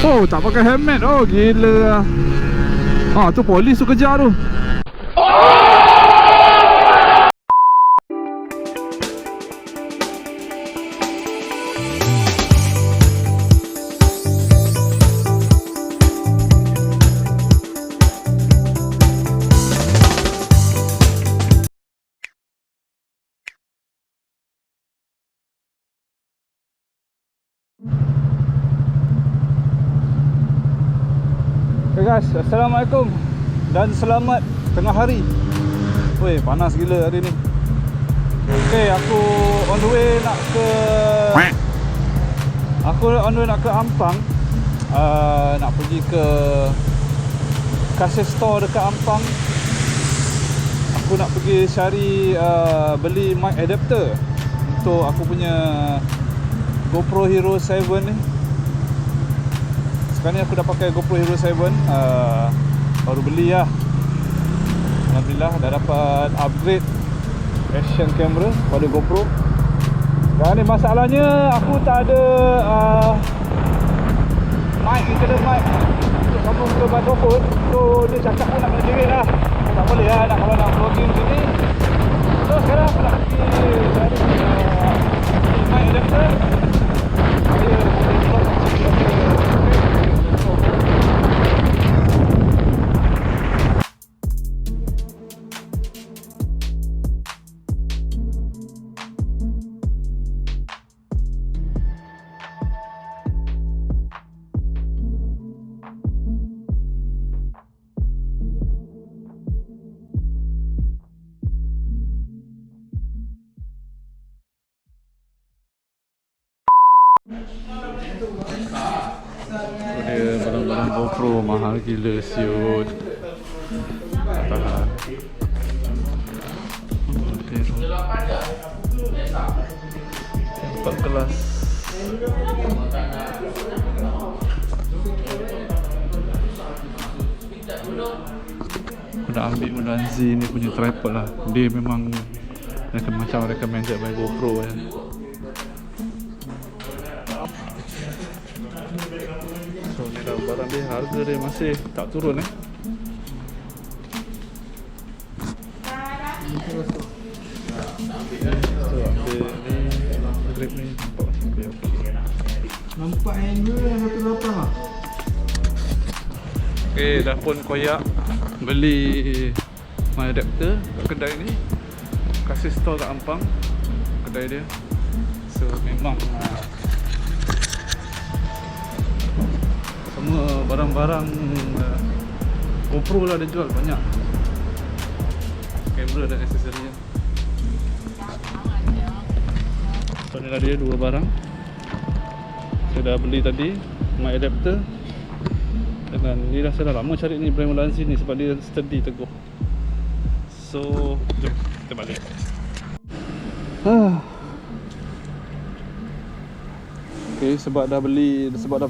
Oh, tak pakai helmet. Oh, gila. Ah, tu polis tu kejar tu. Okay guys, Assalamualaikum dan selamat tengah hari. Weh, panas gila hari ni. Okay, aku on the way nak ke Ampang. Nak pergi ke kasih store dekat Ampang. Aku nak pergi cari beli mic adapter untuk aku punya GoPro Hero 7 ni. Sekarang ni aku dah pakai GoPro Hero 7, baru beli lah. Alhamdulillah dah dapat upgrade action camera pada GoPro. Dan ni masalahnya aku tak ada mic, internal mic untuk sambung ke mikrofon. So dia cakap pun nak kena jerit lah. Tak boleh lah nak, kalau nak vlogging sini. So sekarang aku nak pergi cari mic adapter. Saya boleh vlog dia barang-barang GoPro mahal gila siut. Tahan. Empat kelas. Aku nak ambil Mudanzi ni punya tripod lah. Dia memang macam recommended by GoPro ya. So ni dah barang dia, harga dia masih tak turun So ambil ni, grip ni nampak masih okey. Nampak angle yang 1.8 lah. Okay, dah pun koyak beli my adapter kat kedai ni. Kasih store kat Ampang kedai dia. So memang semua barang-barang GoPro lah dia jual banyak. Kamera dan aksesori. So ni lah dia dua barang. Saya dah beli tadi mic adapter. Dengan ni dah saya dah lama cari ni brand Mudanzi ni sebab dia steady teguh. So jom kita balik. Okay, sebab dah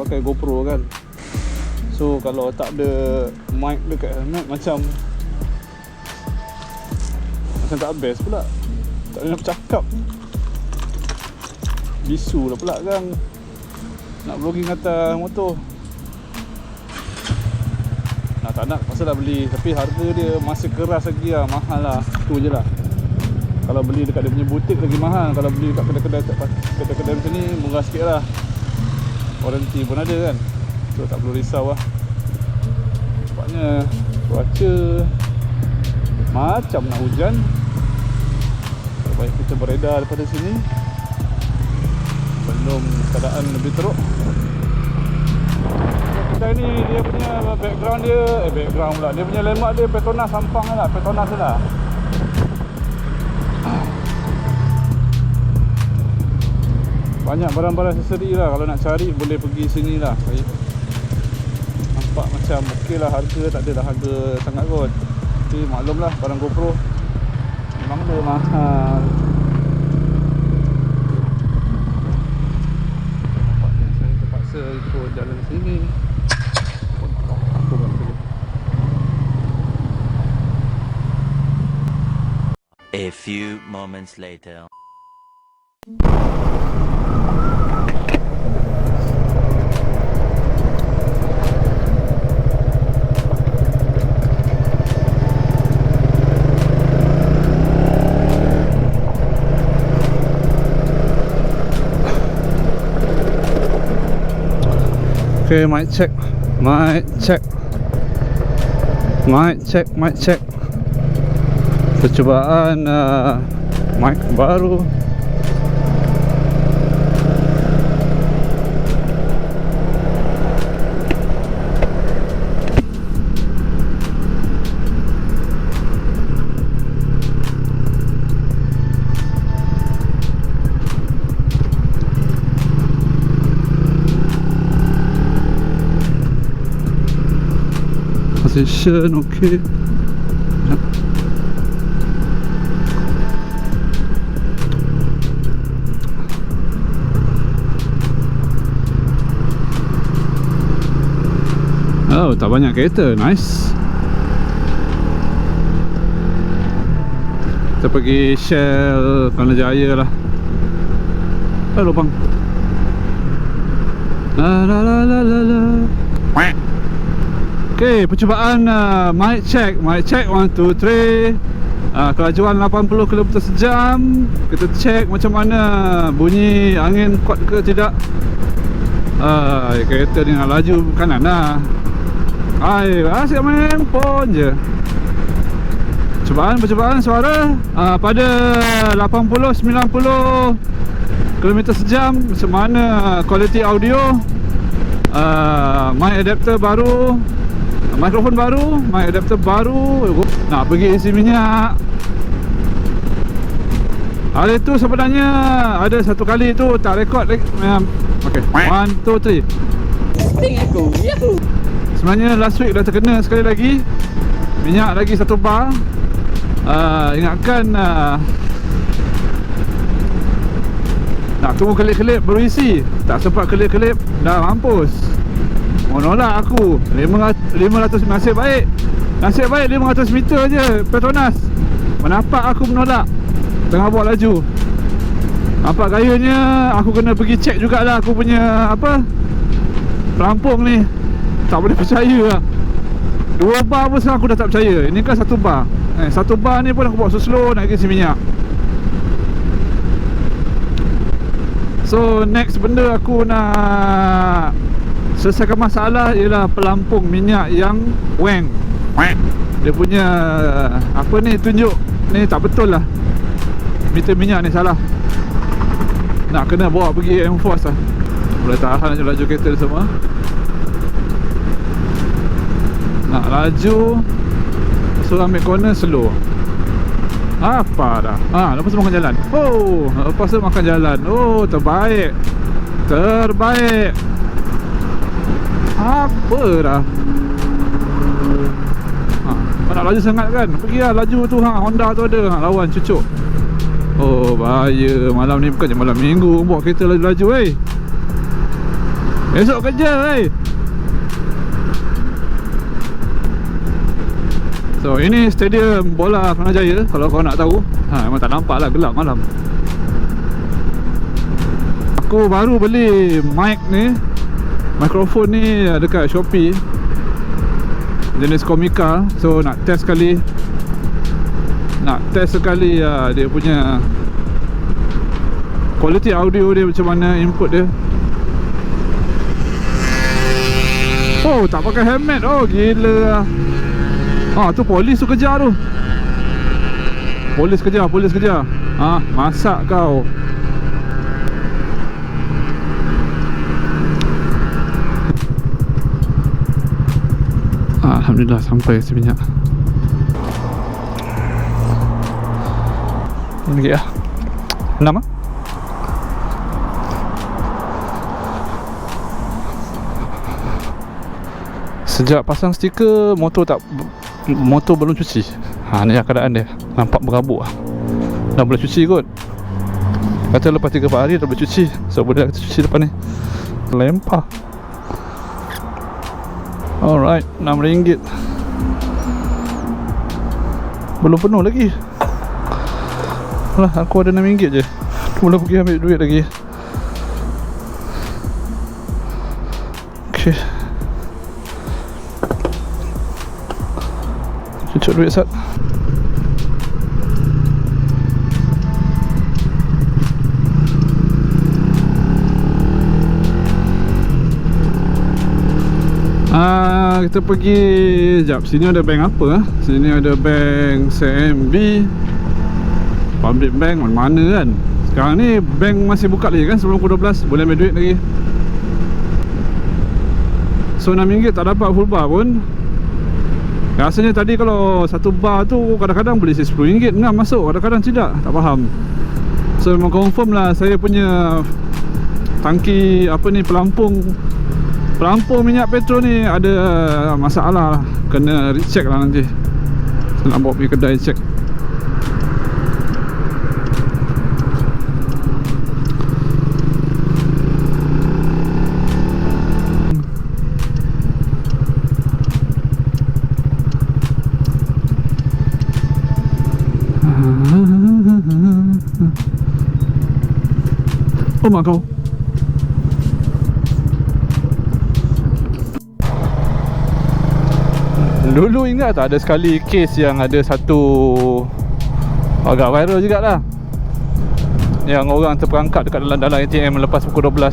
pakai GoPro kan. So kalau tak ada mic dekat helmet macam tak best pula. Tak boleh nak bercakap. Bisu lah pula kan nak vlogging atas motor. Tak nak, pasal dah beli. Tapi harga dia masih keras lagi lah, mahal lah. Tu je lah. Kalau beli dekat dia punya butik lagi mahal. Kalau beli dekat kedai-kedai macam ni murah sikit lah. Warranty pun ada kan. So tak perlu risau lah. Sebabnya cuaca macam nak hujan. Baik kita beredar daripada sini belum keadaan lebih teruk. Kedai ni dia punya background dia background pula. Dia punya landmark dia Petronas Ampang lah. Petronas lah. Banyak barang-barang aksesori lah. Kalau nak cari boleh pergi sini lah. Nampak macam okey lah, harga tak adalah harga sangat kot. Tapi maklum lah barang GoPro memang dia mahal. Nampaknya saya terpaksa ikut jalan sini. A few moments later. Okay, mic check. Mic check. Mic check, mic check. Percubaan mic baru. Position okay. Oh, tak banyak kereta. Nice. Kita pergi Shell Kerana Jaya lah. Lubang. La la la la la la. Okay, percubaan mic check. Mic check 1, 2, 3. Kelajuan 80 km sejam. Kita check macam mana bunyi angin kuat ke tidak. Kereta ni nak laju kanan lah. Asyik main handphone je. Percubaan suara pada 80-90 km sejam. Macam mana kualiti audio. Mic adapter baru, mikrofon baru, mic adapter baru. Nak pergi isi minyak. Hari tu sebenarnya ada satu kali tu tak rekod. Okay, 1, 2, 3. Aku, yahoo. Sebenarnya last week dah terkena sekali lagi. Minyak lagi 1 bar. Ingatkan nak tunggu kelip-kelip baru isi. Tak sempat kelip-kelip, dah mampus. Menolak aku 500. Nasib baik 500 meter je Petronas. Menampak aku menolak tengah buat laju. Nampak gayanya aku kena pergi check jugalah aku punya pelampung ni. Tak boleh percaya lah. 2 bar pun sekarang aku dah tak percaya. Ini kan 1 bar. 1 bar ni pun aku buat slow nak isi minyak. So next benda aku nak selesaikan masalah ialah pelampung minyak yang weng. Dia punya tunjuk ni tak betul lah. Meter minyak ni salah. Nak kena bawa pergi enforce lah. Boleh tahan laju kereta semua. Nak laju suruh ambil corner slow. Apa dah. Lepas tu makan jalan. Lepas tu makan jalan. Terbaik. Apa dah. Nak laju sangat kan. Pergilah laju tu. Honda tu ada. Lawan cucuk. Bahaya. Malam ni bukannya malam minggu bawa kereta laju-laju. Esok kerja. So ini stadium bola Kerana Jaya. Kalau kau nak tahu. Memang tak nampak lah, gelap malam. Aku baru beli mic ni, mikrofon ni dekat Shopee, jenis Komika. So nak test sekali dia punya quality audio dia macam mana, input dia. Tak pakai helmet. Gila. Tu polis tu kejar tu. Polis kejar. Masak kau. Alhamdulillah sampai isi minyak. Lagi lah 6 lah. Sejak pasang stiker, motor belum cuci. Ni lah keadaan dia. Nampak berabuk lah. Dah boleh cuci kot. Kata lepas 3-4 hari dah boleh cuci. So boleh kita cuci depan ni. Lempah. Alright, RM6. Belum penuh lagi. Aku ada RM6 je. Boleh pergi ambil duit lagi. Okay. Cucuk duit sat. Kita pergi. Sekejap, sini ada bank apa? Sini ada bank CMB, Public Bank, mana kan. Sekarang ni bank masih buka lagi kan, sebelum pukul 12. Boleh ambil duit lagi. So RM6 tak dapat full bar pun. Rasanya tadi kalau satu bar tu kadang-kadang boleh RM10 masuk, kadang-kadang tidak. Tak faham. So memang confirm lah saya punya tangki apa ni, pelampung minyak petrol ni ada masalah lah. Kena recheck lah nanti. Saya nak bawa pergi kedai check. Oh mak kau. Dulu ingat tak ada sekali kes yang ada satu agak viral jugalah, yang orang terperangkap dekat dalam ATM lepas pukul 12.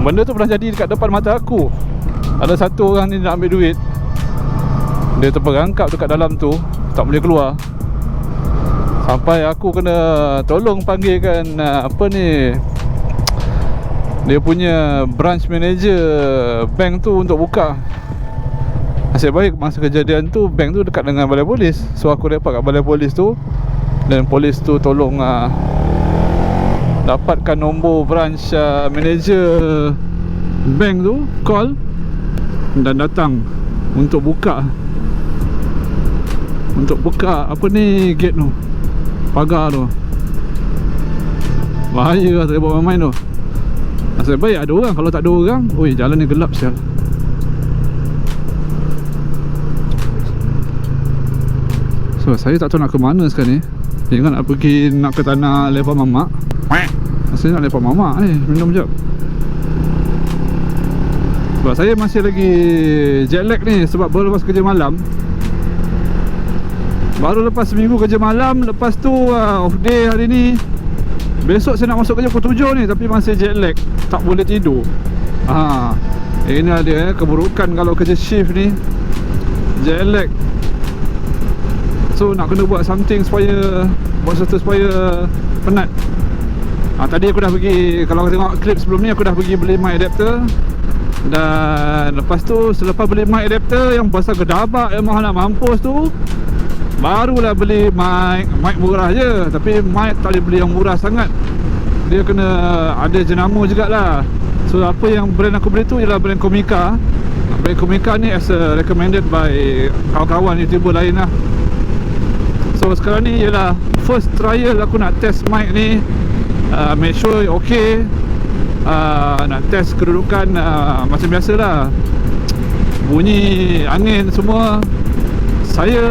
Benda tu pernah jadi dekat depan mata aku. Ada satu orang ni nak ambil duit, dia terperangkap dekat dalam tu, tak boleh keluar. Sampai aku kena tolong panggilkan apa ni, dia punya branch manager bank tu untuk buka. Nasib baik masa kejadian tu bank tu dekat dengan balai polis. So aku report kat balai polis tu, dan polis tu tolong dapatkan nombor branch manager bank tu, call dan datang untuk buka apa ni, gate tu, pagar tu. Bahaya lah saya bawa main tu. Nasib baik ada orang. Kalau tak ada orang, oi, jalan ni gelap sial. So saya tak tahu nak ke mana sekarang ni. Ingat nak pergi, nak ke tanah lepak mamak. Saya nak lepak mamak ni, minum jap. Sebab saya masih lagi jet lag ni, sebab baru lepas kerja malam. Baru lepas seminggu kerja malam. Lepas tu off day hari ni. Besok saya nak masuk kerja pukul 7 ni, tapi masih jet lag, tak boleh tidur. Ini ada keburukan kalau kerja shift ni, jet lag. So nak kena buat something supaya, buat sesuatu supaya penat. Tadi aku dah pergi, kalau tengok klip sebelum ni, aku dah pergi beli mic adapter. Dan lepas tu selepas beli mic adapter yang pasal gedabak yang mahal nak mampus tu, barulah beli mic murah je. Tapi mic tak boleh beli yang murah sangat, dia kena ada jenama jugalah. So apa yang brand aku beli tu ialah brand Komika. Brand Komika ni as a recommended by kawan-kawan YouTuber lain lah. So sekarang ni ialah first trial aku nak test mic ni, make sure okay. Nak test kedudukan macam biasa lah, bunyi angin semua. Saya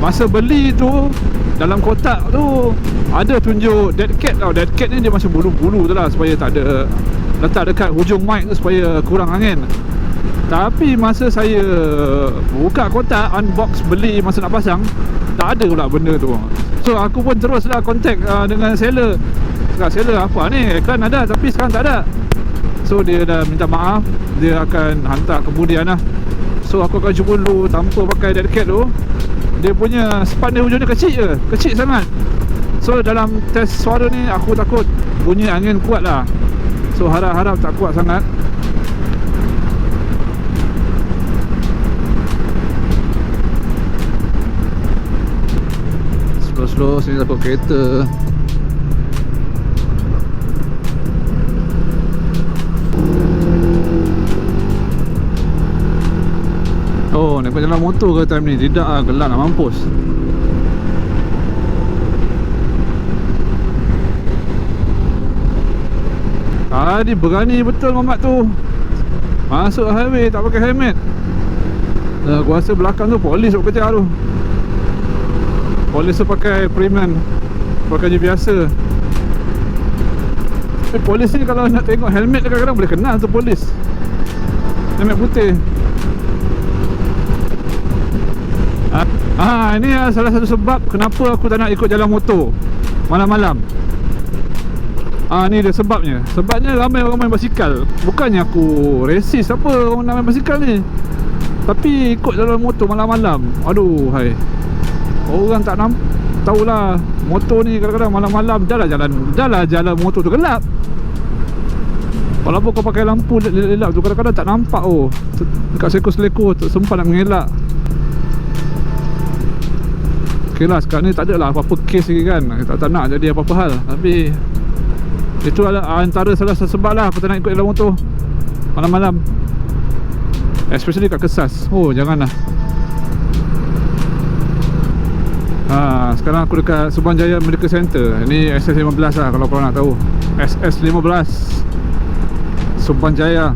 masa beli tu, dalam kotak tu ada tunjuk dead cat tau. Dead cat ni dia macam bulu-bulu tu lah, supaya tak ada, letak dekat hujung mic tu supaya kurang angin. Tapi masa saya buka kotak, unbox beli, masa nak pasang, tak ada pula benda tu. So aku pun teruslah contact dengan seller. Cakap, seller apa ni, iklan ada tapi sekarang tak ada. So dia dah minta maaf, dia akan hantar kemudian lah. So aku akan cuba dulu tanpa pakai dead cat tu. Dia punya span dia hujung dia kecil je, kecil sangat. So dalam test suara ni aku takut bunyi angin kuat lah. So harap-harap tak kuat sangat. Slow-slow, sini takut kereta. Oh, nak jalan motor ke time ni? Tidak lah, gelap nak mampus. Tadi berani betul mamat tu, masuk highway tak pakai helmet. Aku rasa belakang tu polis buat kejar tu. Polis tu pakai premium, pakai je biasa. Tapi polis ni kalau nak tengok helmet kadang-kadang boleh kenal tu polis, helmet putih. Ini salah satu sebab kenapa aku tak nak ikut jalan motor malam-malam. Ni dia sebabnya. Sebabnya ramai orang main basikal. Bukannya aku racist apa orang nak main basikal ni, tapi ikut jalan motor malam-malam. Aduh hai. Orang tak tahulah motor ni kadang-kadang malam-malam jalan motor tu gelap. Walaupun kau pakai lampu lelap tu kadang-kadang tak nampak. Dekat seko-seleko tak sempat nak mengelak. Okay lah, sekarang ni tak ada lah apa-apa kes lagi kan. Tak nak jadi apa-apa hal. Tapi itu adalah antara salah satu sebab lah aku tak nak ikut dalam motor malam-malam, especially kat Kesas. Janganlah. Sekarang aku dekat Subang Jaya Medical Center. Ni SS15 lah kalau korang nak tahu. SS15 Subang Jaya.